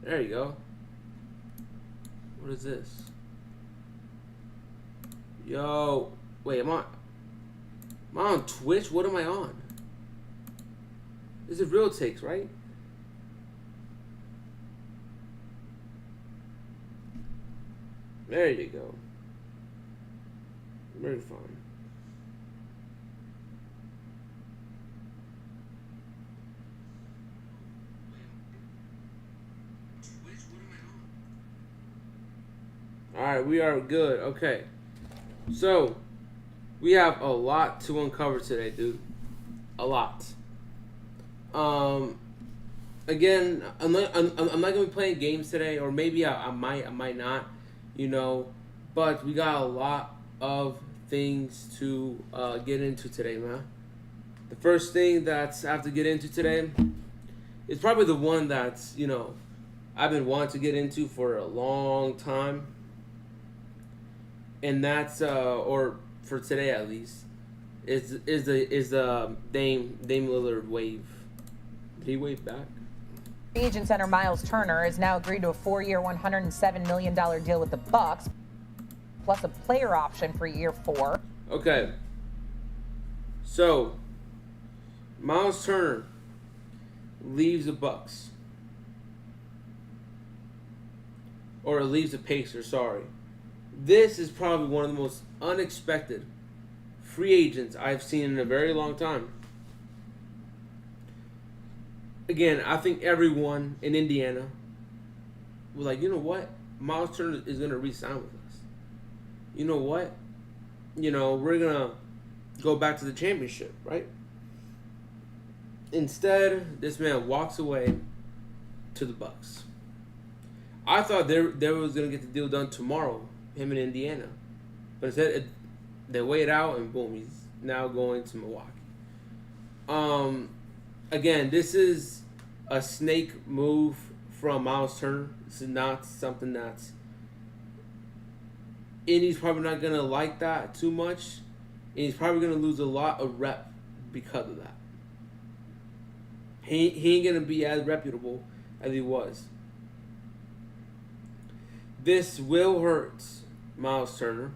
There you go. What is this? Yo, wait, am I on Twitch? What am I on? This is real takes, right? There you go. Very fun. Alright, we are good. Okay. So, we have a lot to uncover today, dude. A lot. Again, I'm not gonna be playing games today, or maybe I might not, you know. But we got a lot of things to get into today, man. The first thing that I have to get into today is probably the one that's, you know, I've been wanting to get into for a long time, and that's or for today at least, is the Dame Lillard wave. Did he wave back? Agent center Miles Turner has now agreed to a 4-year, $107 million deal with the Bucks, plus a player option for year 4. Okay. So, Miles Turner leaves the Bucks, or leaves the Pacers. Sorry. This is probably one of the most unexpected free agents I've seen in a very long time. Again, I think everyone in Indiana was like, you know what? Miles Turner is going to re-sign with us. You know what? You know, we're going to go back to the championship, right? Instead, this man walks away to the Bucks. I thought they was going to get the deal done tomorrow, him in Indiana. But instead, they wait out, and boom, he's now going to Milwaukee. Again, this is a snake move from Miles Turner. This is not something that's... Indy's probably not going to like that too much. And he's probably going to lose a lot of rep because of that. He ain't going to be as reputable as he was. This will hurt Miles Turner.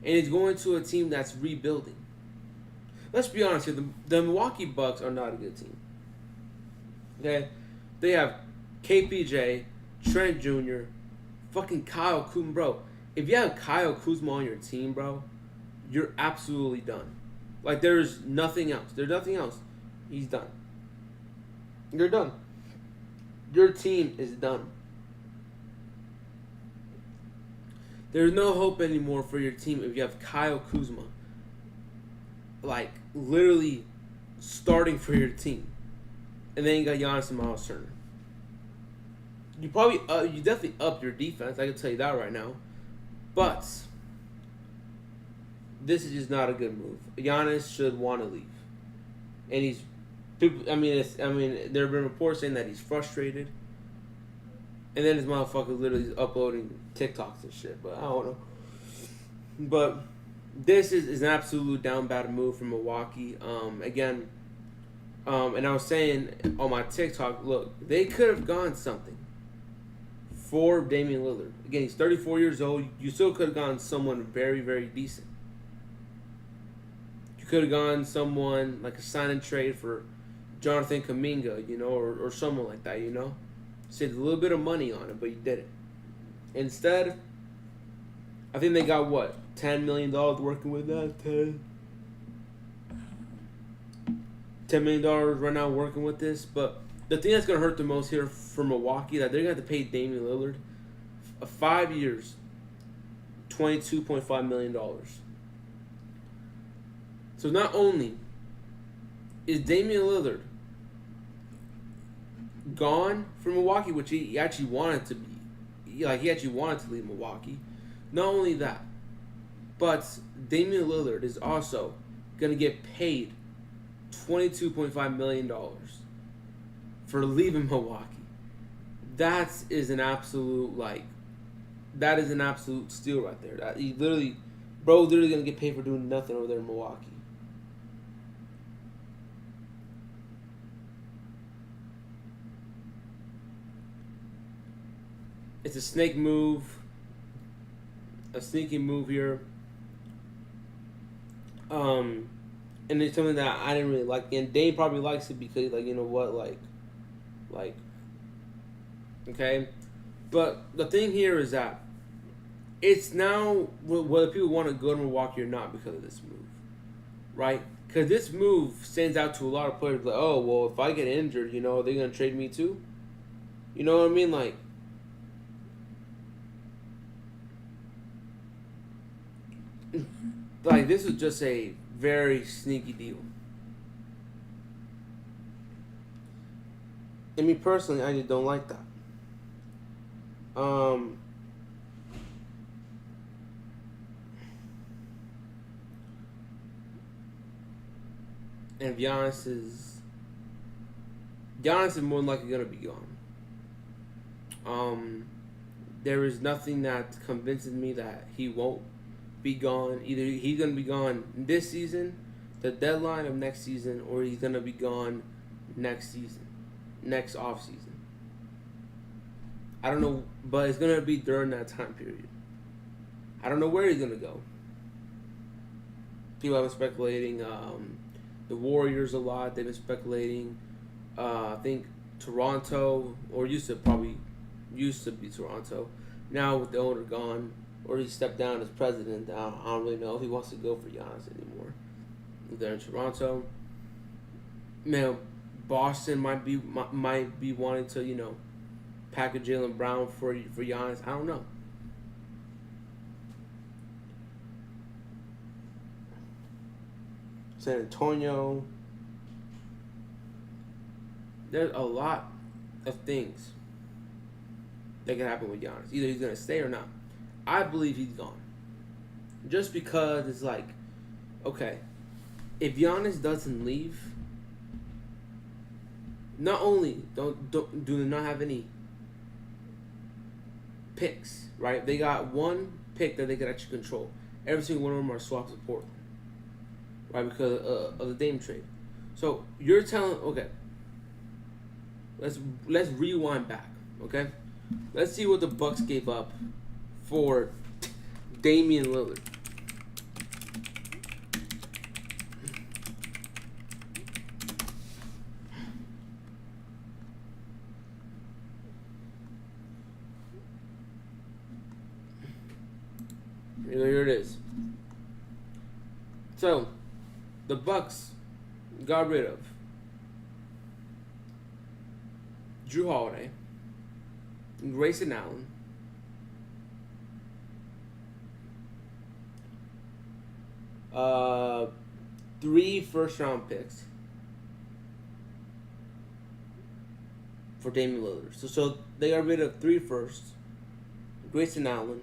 And he's going to a team that's rebuilding. Let's be honest here. The Milwaukee Bucks are not a good team. Okay? They have KPJ, Trent Jr., fucking Kyle Kuzma. Bro, if you have Kyle Kuzma on your team, bro, you're absolutely done. Like, there's nothing else. There's nothing else. He's done. You're done. Your team is done. There's no hope anymore for your team if you have Kyle Kuzma, like, literally starting for your team. And then you got Giannis and Miles Turner. You definitely up your defense. I can tell you that right now. But this is just not a good move. Giannis should want to leave, and he's. There have been reports saying that he's frustrated, and then this motherfucker literally is uploading TikToks and shit. But I don't know. But this is an absolute down bad move from Milwaukee. And I was saying on my TikTok, look, they could have gone something for Damian Lillard. Again, he's 34 years old. You still could have gone someone very, very decent. You could have gone someone like a sign and trade for Jonathan Kuminga, you know, or someone like that, you know. Saved a little bit of money on it, but you didn't. Instead, I think they got what? $10 million working with that? $10 million right now working with this. But the thing that's going to hurt the most here for Milwaukee, that they're going to have to pay Damian Lillard 5 years, $22.5 million. So not only is Damian Lillard gone from Milwaukee, which he actually wanted to be, like he actually wanted to leave Milwaukee. Not only that, but Damian Lillard is also going to get paid $22.5 million for leaving Milwaukee. That is an absolute steal right there. That bro literally going to get paid for doing nothing over there in Milwaukee. It's a snake move, a sneaky move here. And it's something that I didn't really like. And Dane probably likes it because, like, you know what, like, okay. But the thing here is that it's now whether people want to go to Milwaukee or not because of this move, right? Because this move stands out to a lot of players. Like, oh, well, if I get injured, you know, are they gonna trade me too? You know what I mean? Like this is just a very sneaky deal. And me personally, I just don't like that. And Giannis is more than likely gonna be gone. There is nothing that convinces me that he won't be gone. Either he's gonna be gone this season, the deadline of next season, or he's gonna be gone next season, next off season. I don't know, but it's gonna be during that time period. I don't know where he's gonna go. People have been speculating the Warriors a lot. They've been speculating. I think Toronto, or used to be Toronto. Now with the owner gone, or he stepped down as president, I don't really know if he wants to go for Giannis anymore. They're in Toronto. Man, Boston might be wanting to, you know, package Jaylen Brown for Giannis. I don't know. San Antonio. There's a lot of things that can happen with Giannis. Either he's gonna stay or not. I believe he's gone. Just because it's like, okay, if Giannis doesn't leave, not only do they not have any picks, right? They got one pick that they could actually control. Every single one of them are swaps of Portland, right? Because of the Dame trade. So you're telling, okay, let's rewind back, okay? Let's see what the Bucks gave up for Damian Lillard. Here it is. So, the Bucks got rid of Drew Holiday, Grayson Allen, three first-round picks for Damian Lillard. So they got rid of 3 firsts, Grayson Allen,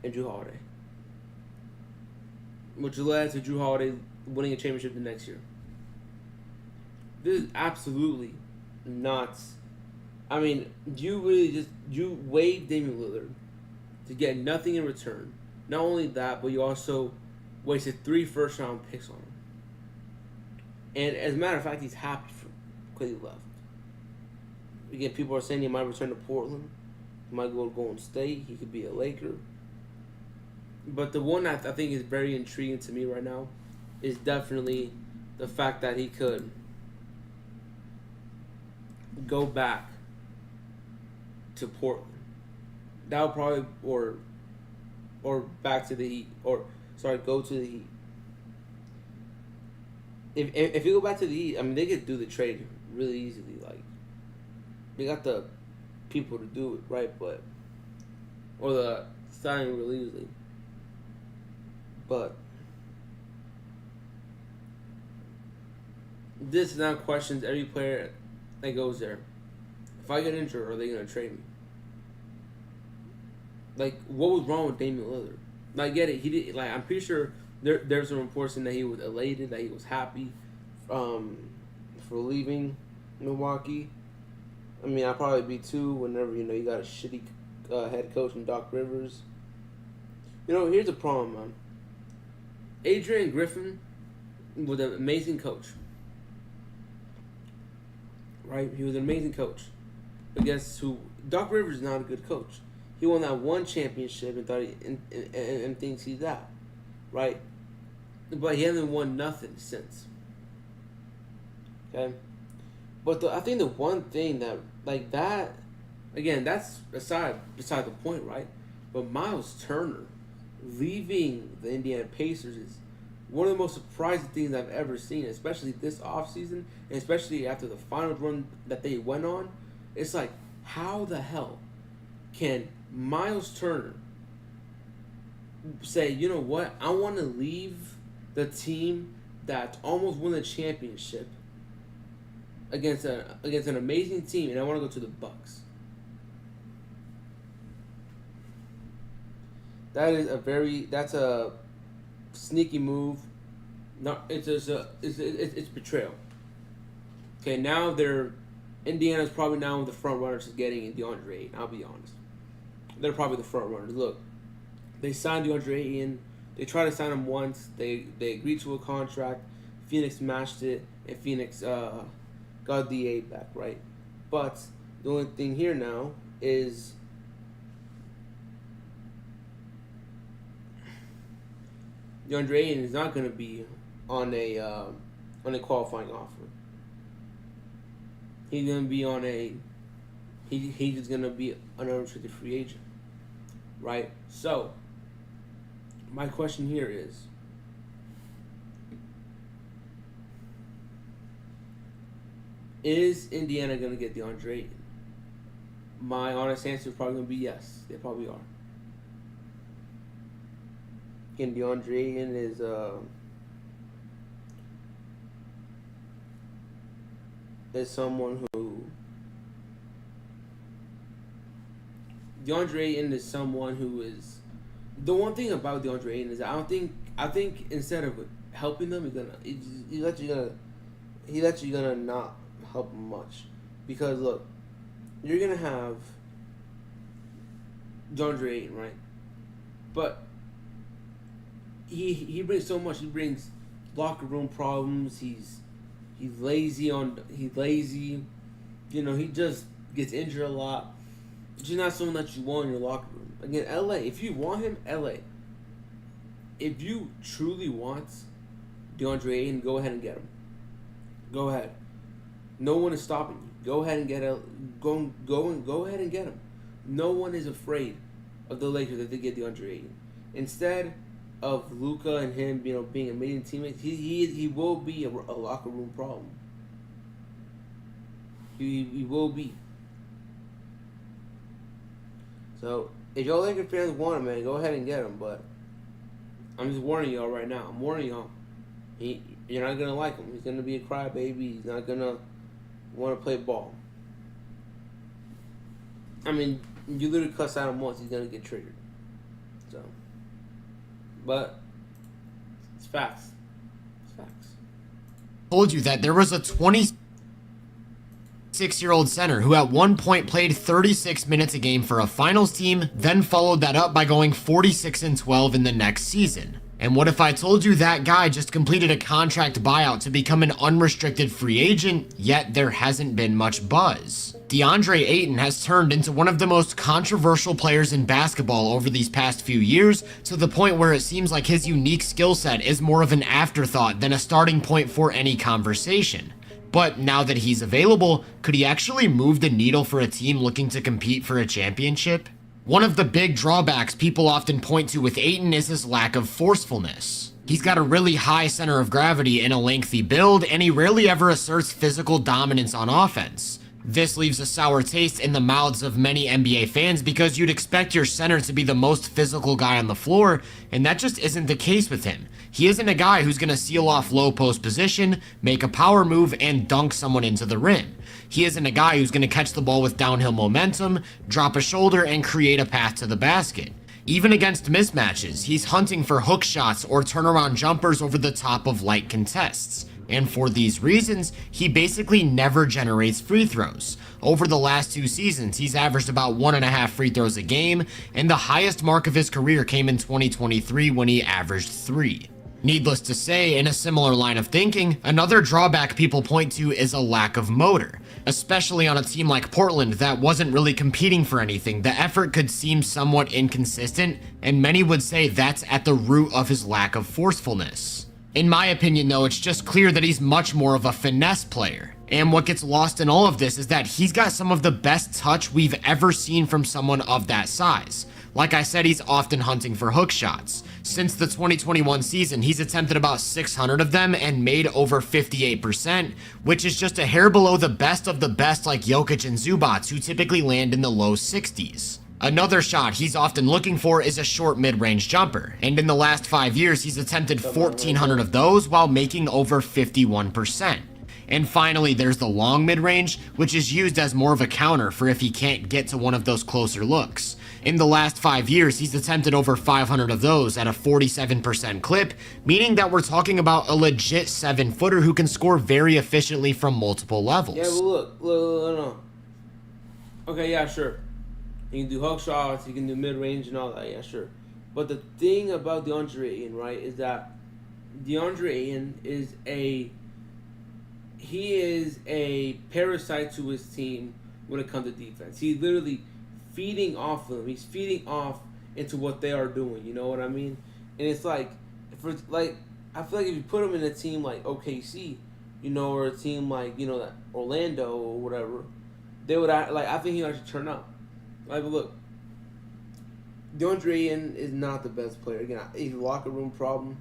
and Drew Holiday, which led to Drew Holiday winning a championship the next year. This is absolutely nuts. I mean, you waived Damian Lillard to get nothing in return. Not only that, but you also wasted 3 first-round picks on him. And as a matter of fact, he's happy because he left. Again, people are saying he might return to Portland. He might go to Golden State. He could be a Laker. But the one that I think is very intriguing to me right now is definitely the fact that he could go back to Portland. That would probably, or back to the Heat, go to the Heat. If you go back to the Heat, I mean, they could do the trade really easily. Like, they got the people to do it, right? But, or the signing really easily. But this now questions every player that goes there. If I get injured, are they gonna trade me? Like, what was wrong with Damian Lillard? Like, I get it. He did. Like, I'm pretty sure there's some reports saying that he was elated, that he was happy, for leaving Milwaukee. I mean, I'd probably be too. Whenever you got a shitty head coach in Doc Rivers. Here's the problem, man. Adrian Griffin was an amazing coach. Right? He was an amazing coach. against who Doc Rivers is not a good coach. He won that one championship and thought and thinks he's that, right? But he hasn't won nothing since. Okay, but I think the one thing that like that, again, that's beside the point, right? But Miles Turner leaving the Indiana Pacers is one of the most surprising things I've ever seen, especially this offseason, and especially after the final run that they went on. It's like, how the hell can Miles Turner say, you know what, I want to leave the team that almost won the championship against an amazing team, and I want to go to the Bucks? That's a sneaky move. No, it's betrayal. Okay, now Indiana's probably now the front runners is getting DeAndre Ayton. I'll be honest, they're probably the front runners. Look, they signed DeAndre Ayton. They tried to sign him once. They agreed to a contract. Phoenix matched it, and Phoenix got the A back, right? But the only thing here now is DeAndre Ayton is not going to be on a qualifying offer. He's going to be on he's just going to be an unrestricted free agent, right? So my question here is Indiana going to get DeAndre Ayton? My honest answer is probably going to be yes. They probably are. Again, DeAndre Ayton is someone who is the one thing about DeAndre Ayton is I think instead of helping them, he lets you gonna not help them much, because look, you're gonna have DeAndre Ayton, right? But he brings so much. He brings locker room problems. He's lazy. You know, he just gets injured a lot. He's not someone that you want in your locker room. Again, LA, if you want him, LA. If you truly want DeAndre Ayton, go ahead and get him. Go ahead. No one is stopping you. Go ahead and go ahead and get him. No one is afraid of the Lakers if they get DeAndre Ayton. Instead of Luka and him, being amazing teammates, he will be a locker room problem. He will be. So if y'all Lakers fans want him, man, go ahead and get him. But I'm just warning y'all right now. I'm warning y'all. You're not gonna like him. He's gonna be a crybaby. He's not gonna want to play ball. I mean, you literally cuss at him once, he's gonna get triggered. So, but it's facts. It's facts. Told you that there was a 26-year-old center who at one point played 36 minutes a game for a finals team, then followed that up by going 46-12 in the next season. And what if I told you that guy just completed a contract buyout to become an unrestricted free agent, yet there hasn't been much buzz? DeAndre Ayton has turned into one of the most controversial players in basketball over these past few years, to the point where it seems like his unique skill set is more of an afterthought than a starting point for any conversation. But now that he's available, could he actually move the needle for a team looking to compete for a championship? One of the big drawbacks people often point to with Ayton is his lack of forcefulness. He's got a really high center of gravity and a lengthy build, and he rarely ever asserts physical dominance on offense. This leaves a sour taste in the mouths of many NBA fans because you'd expect your center to be the most physical guy on the floor, and that just isn't the case with him. He isn't a guy who's going to seal off low post position, make a power move, and dunk someone into the rim. He isn't a guy who's going to catch the ball with downhill momentum, drop a shoulder, and create a path to the basket. Even against mismatches, he's hunting for hook shots or turnaround jumpers over the top of light contests. And for these reasons, he basically never generates free throws. Over the last 2 seasons, he's averaged about 1.5 free throws a game, and the highest mark of his career came in 2023 when he averaged 3. Needless to say, in a similar line of thinking, another drawback people point to is a lack of motor. Especially on a team like Portland that wasn't really competing for anything, the effort could seem somewhat inconsistent, and many would say that's at the root of his lack of forcefulness. In my opinion though, it's just clear that he's much more of a finesse player. And what gets lost in all of this is that he's got some of the best touch we've ever seen from someone of that size. Like I said, he's often hunting for hook shots. Since the 2021 season, he's attempted about 600 of them and made over 58%, which is just a hair below the best of the best like Jokic and Zubac, who typically land in the low 60s. Another shot he's often looking for is a short mid-range jumper, and in the last 5 years, he's attempted 1,400 of those while making over 51%. And finally, there's the long mid-range, which is used as more of a counter for if he can't get to one of those closer looks. In the last 5 years, he's attempted over 500 of those at a 47% clip, meaning that we're talking about a legit 7-footer who can score very efficiently from multiple levels. Yeah, but look, no. Okay, yeah, sure. You can do hook shots, you can do mid-range and all that, yeah, sure. But the thing about DeAndre Ayton, right, is that DeAndre Ayton is a parasite to his team when it comes to defense. He's literally feeding off them. He's feeding off into what they are doing. You know what I mean? And it's like, I feel like if you put him in a team like OKC, you know, or a team like, you know, that Orlando or whatever, they would I think he would actually turn up. Like, but look, DeAndre Ayton is not the best player. Again, he's a locker room problem.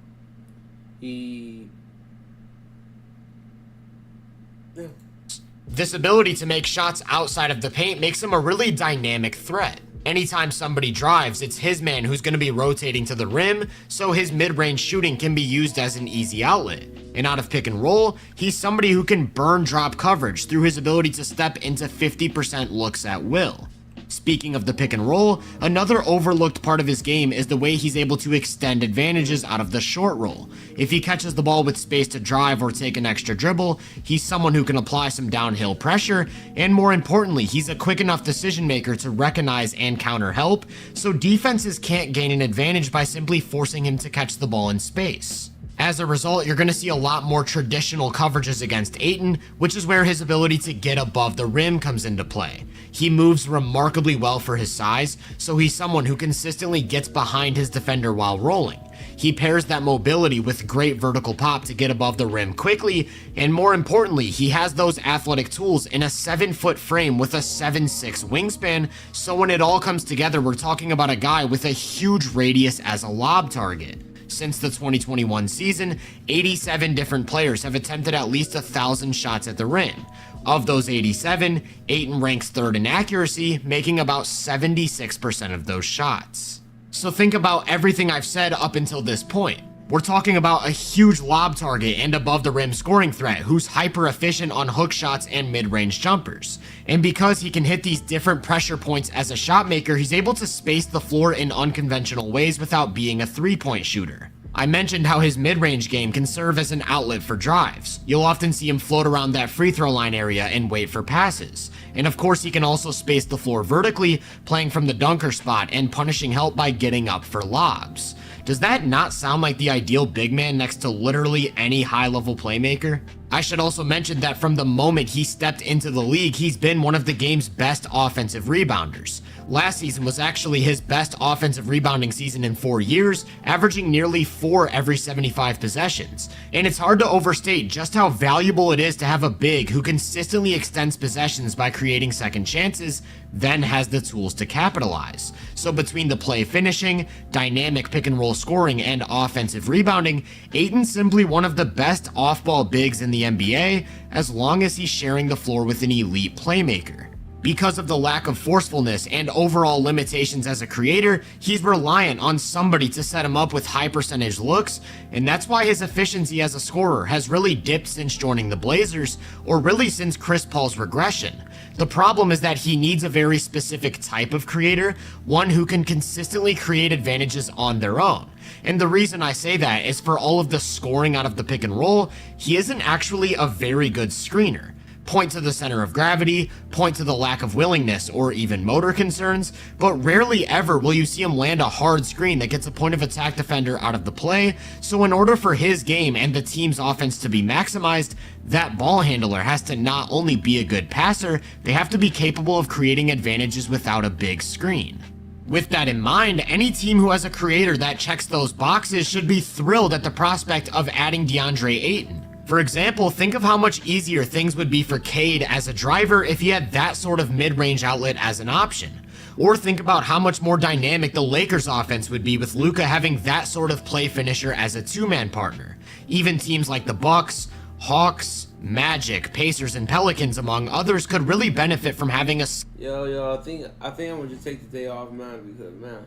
This ability to make shots outside of the paint makes him a really dynamic threat. Anytime somebody drives, it's his man who's going to be rotating to the rim, so his mid-range shooting can be used as an easy outlet. And out of pick and roll, he's somebody who can burn drop coverage through his ability to step into 50% looks at will. Speaking of the pick and roll, another overlooked part of his game is the way he's able to extend advantages out of the short roll. If he catches the ball with space to drive or take an extra dribble, he's someone who can apply some downhill pressure, and more importantly, he's a quick enough decision maker to recognize and counter help, so defenses can't gain an advantage by simply forcing him to catch the ball in space. As a result, you're going to see a lot more traditional coverages against Ayton, which is where his ability to get above the rim comes into play. He moves remarkably well for his size, so he's someone who consistently gets behind his defender while rolling. He pairs that mobility with great vertical pop to get above the rim quickly, and more importantly, he has those athletic tools in a 7-foot frame with a 7'6" wingspan, so when it all comes together, we're talking about a guy with a huge radius as a lob target. Since the 2021 season, 87 different players have attempted at least 1,000 shots at the rim. Of those 87, Ayton ranks third in accuracy, making about 76% of those shots. So think about everything I've said up until this point. We're talking about a huge lob target and above the rim scoring threat who's hyper efficient on hook shots and mid-range jumpers. And because he can hit these different pressure points as a shot maker, he's able to space the floor in unconventional ways without being a three-point shooter. I mentioned how his mid-range game can serve as an outlet for drives. You'll often see him float around that free throw line area and wait for passes. And of course he can also space the floor vertically, playing from the dunker spot and punishing help by getting up for lobs. Does that not sound like the ideal big man next to literally any high-level playmaker? I should also mention that from the moment he stepped into the league, he's been one of the game's best offensive rebounders. Last season was actually his best offensive rebounding season in 4 years, averaging nearly 4 every 75 possessions. And it's hard to overstate just how valuable it is to have a big who consistently extends possessions by creating second chances, then has the tools to capitalize. So between the play finishing, dynamic pick and roll scoring, and offensive rebounding, Ayton's simply one of the best off-ball bigs in the NBA, as long as he's sharing the floor with an elite playmaker. Because of the lack of forcefulness and overall limitations as a creator, he's reliant on somebody to set him up with high percentage looks, and that's why his efficiency as a scorer has really dipped since joining the Blazers, or really since Chris Paul's regression. The problem is that he needs a very specific type of creator, one who can consistently create advantages on their own. And the reason I say that is for all of the scoring out of the pick and roll, he isn't actually a very good screener. point to the center of gravity, point to the lack of willingness or even motor concerns, but rarely ever will you see him land a hard screen that gets a point of attack defender out of the play. So in order for his game and the team's offense to be maximized, that ball handler has to not only be a good passer, they have to be capable of creating advantages without a big screen. With that in mind, any team who has a creator that checks those boxes should be thrilled at the prospect of adding DeAndre Ayton. For example, think of how much easier things would be for Cade as a driver if he had that sort of mid-range outlet as an option. Or think about how much more dynamic the Lakers offense would be with Luka having that sort of play finisher as a two-man partner. Even teams like the Bucks, Hawks, Magic, Pacers, and Pelicans, among others, could really benefit from having a... Yo, I think I'm gonna just take the day off, man, because, man,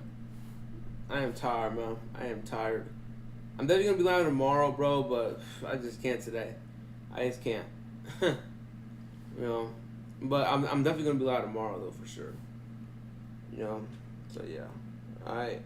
I am tired, man. I am tired. I'm definitely gonna be live tomorrow, bro, but I just can't today. I just can't. You know, but I'm definitely gonna be live tomorrow, though, for sure. You know, so yeah. All right.